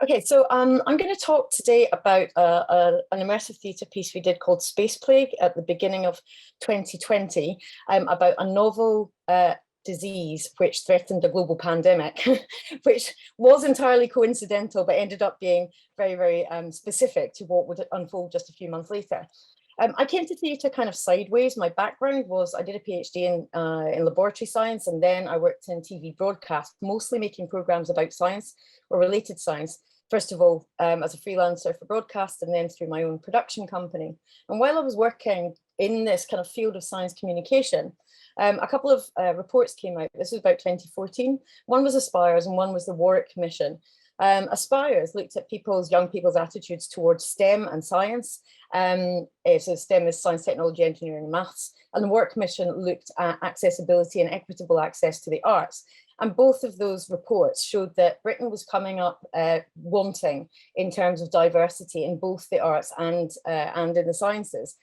Okay, so I'm going to talk today about an immersive theatre piece we did called Space Plague at the beginning of 2020, about a novel disease which threatened a global pandemic, which was entirely coincidental, but ended up being very, very specific to what would unfold just a few months later. I came to theatre kind of sideways. My background was I did a PhD in laboratory science, and then I worked in TV broadcast, mostly making programmes about science or related science. First of all, as a freelancer for broadcast, and then through my own production company. And while I was working in this kind of field of science communication, a couple of reports came out. This was about 2014. One was Aspires and one was the Warwick Commission. Aspires looked at young people's attitudes towards STEM and science. So STEM is science, technology, engineering, and maths. And the Warwick Commission looked at accessibility and equitable access to the arts. And both of those reports showed that Britain was coming up wanting in terms of diversity in both the arts and in the sciences.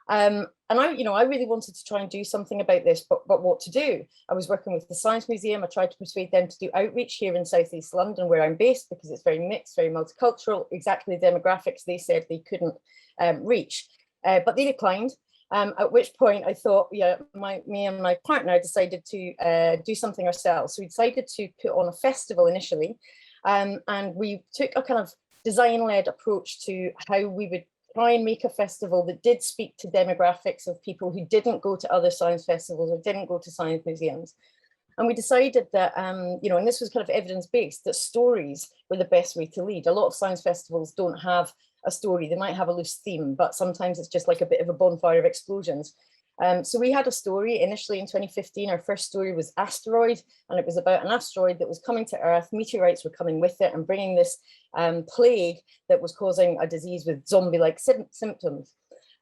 And I really wanted to try and do something about this, but what to do? I was working with the Science Museum. I tried to persuade them to do outreach here in South East London, where I'm based, because it's very mixed, very multicultural, exactly the demographics they said they couldn't reach. But they declined. At which point I thought, yeah, me and my partner decided to do something ourselves. So we decided to put on a festival initially, and we took a kind of design-led approach to how we would try and make a festival that did speak to demographics of people who didn't go to other science festivals or didn't go to science museums. And we decided that, and this was kind of evidence-based, that stories were the best way to lead. A lot of science festivals don't have a story. They might have a loose theme, but sometimes it's just like a bit of a bonfire of explosions. So we had a story initially in 2015. Our first story was Asteroid, and it was about an asteroid that was coming to Earth. Meteorites were coming with it and bringing this plague that was causing a disease with zombie-like symptoms.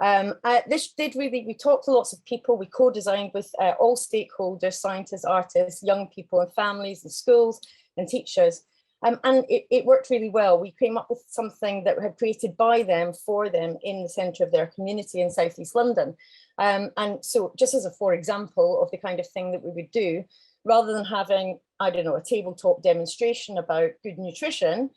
We talked to lots of people. We co-designed with all stakeholders, scientists, artists, young people and families and schools and teachers. And it worked really well. We came up with something that had created by them, for them, in the centre of their community in South East London. And so just as a for example of the kind of thing that we would do, rather than having, I don't know, a tabletop demonstration about good nutrition,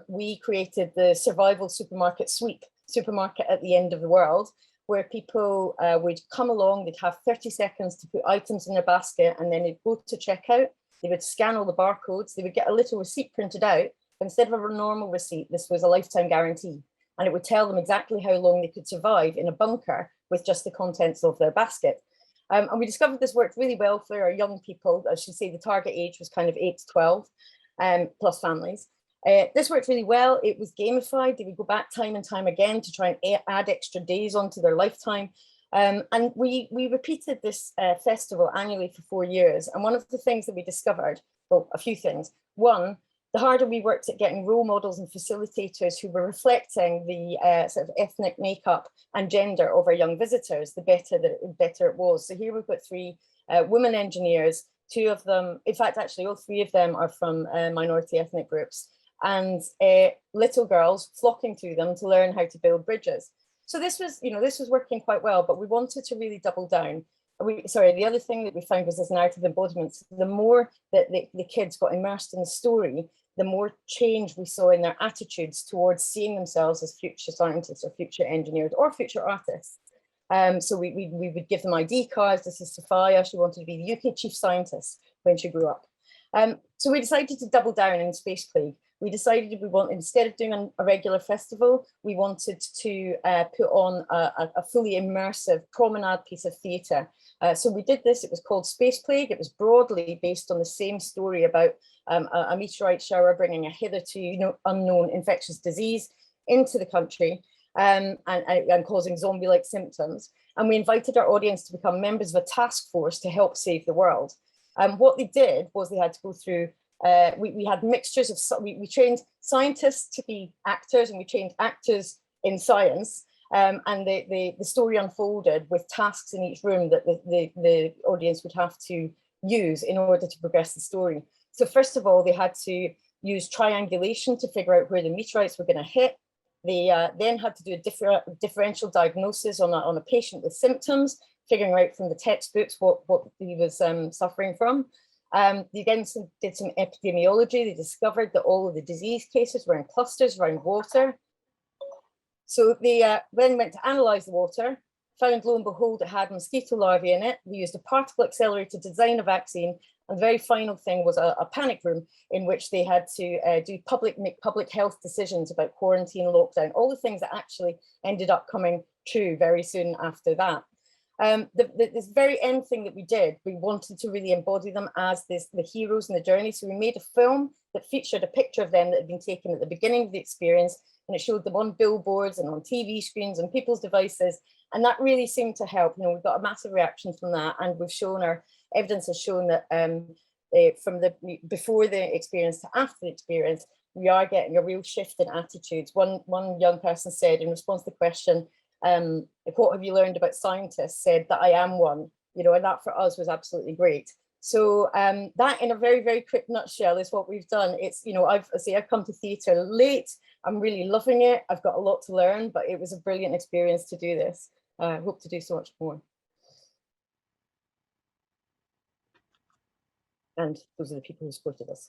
we created the survival supermarket sweep, supermarket at the end of the world, where people would come along, they'd have 30 seconds to put items in their basket, and then they'd go to checkout. They would scan all the barcodes, they would get a little receipt printed out. Instead of a normal receipt, this was a lifetime guarantee. And it would tell them exactly how long they could survive in a bunker with just the contents of their basket. And we discovered this worked really well for our young people. I should say the target age was kind of 8 to 12, plus families. This worked really well. It was gamified. They would go back time and time again to try and add extra days onto their lifetime. And we repeated this festival annually for 4 years. And one of the things that we discovered, well, a few things. One, the harder we worked at getting role models and facilitators who were reflecting the sort of ethnic makeup and gender of our young visitors, the better it was. So here we've got 3 women engineers, 2 of them, in fact, actually all 3 of them are from minority ethnic groups, and little girls flocking to them to learn how to build bridges. So this was working quite well, but we wanted to really double down. The other thing that we found was this narrative embodiments. The more that the kids got immersed in the story, the more change we saw in their attitudes towards seeing themselves as future scientists or future engineers or future artists. So we would give them ID cards. This is Sophia. She wanted to be the UK chief scientist when she grew up. So we decided to double down in Space Plague. We decided instead of doing a regular festival, we wanted to put on a fully immersive promenade piece of theatre. So we did this. It was called Space Plague. It was broadly based on the same story about a meteorite shower bringing a hitherto unknown infectious disease into the country and causing zombie-like symptoms. And we invited our audience to become members of a task force to help save the world. What they did was they had to go through, we had mixtures of, we trained scientists to be actors, and we trained actors in science. And the story unfolded with tasks in each room that the audience would have to use in order to progress the story. So first of all, they had to use triangulation to figure out where the meteorites were going to hit. They then had to do a differential diagnosis on a patient with symptoms, figuring out from the textbooks what he was suffering from. They again did some epidemiology. They discovered that all of the disease cases were in clusters around water. So they then went to analyse the water, found, lo and behold, it had mosquito larvae in it. They used a particle accelerator to design a vaccine. And the very final thing was a panic room in which they had to make public health decisions about quarantine, lockdown, all the things that actually ended up coming true very soon after that. This very end thing that we did, we wanted to really embody them as the heroes in the journey. So we made a film that featured a picture of them that had been taken at the beginning of the experience, and it showed them on billboards and on TV screens and people's devices. And that really seemed to help. You know, we've got a massive reaction from that, and we've shown, our evidence has shown that from the before the experience to after the experience, we are getting a real shift in attitudes. One young person said in response to the question, what have you learned about scientists, said that I am one, you know, and that for us was absolutely great. So that, in a very, very quick nutshell, is what we've done. It's, you know, I've come to theatre late. I'm really loving it. I've got a lot to learn, but it was a brilliant experience to do this. I hope to do so much more. And those are the people who supported us.